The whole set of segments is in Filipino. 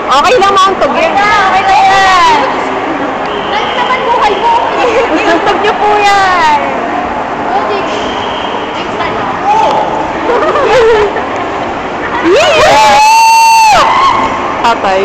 Okay lang mauntog yun. Okay lang yan. Dahil naman buhay mo. Inuntog niyo po yan. Oh, Jake. Jake, start na. Patay.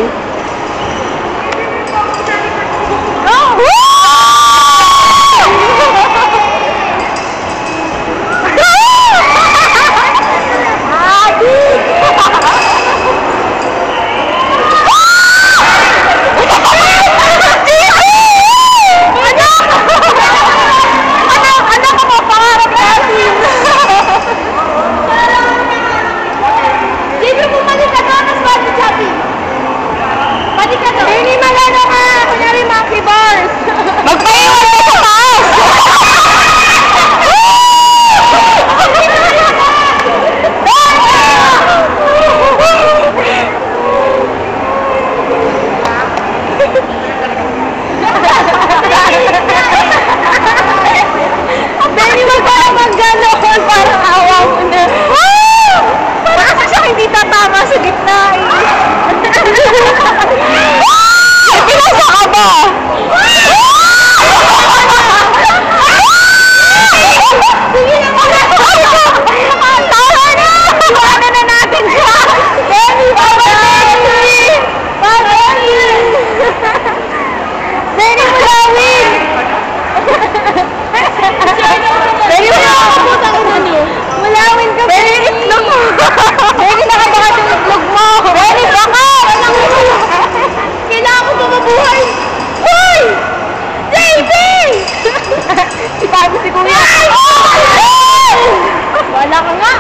Wala ka nga!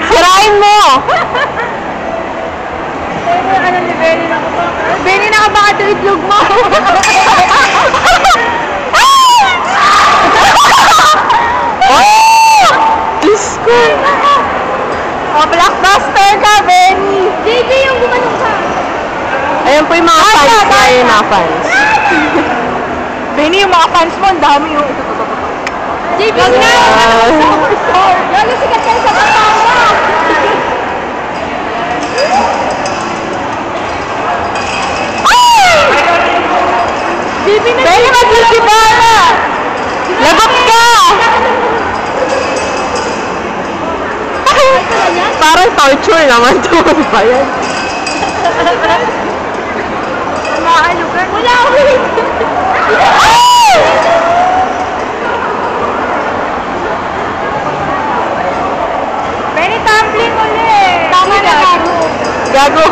Sirain mo! Ano ni Benny na ka ba? Benny na ka baka ito itlog mo! Diyos ko! Oh, blockbuster ka, Benny! JJ yung gumanong ka! Ayan po yung mga fans na yun na fans. Benny, yung mga fans mo, ang dami yung ito. JB, Wow. Lalo sikat kayo sa kasama! JB na Benny, mag-isibala! Lagot ka! Parang torture naman ito. Ano ba yan? Maalugan. Wala, wait! Benny, tumbling ulit! Tama na, gago. Gago.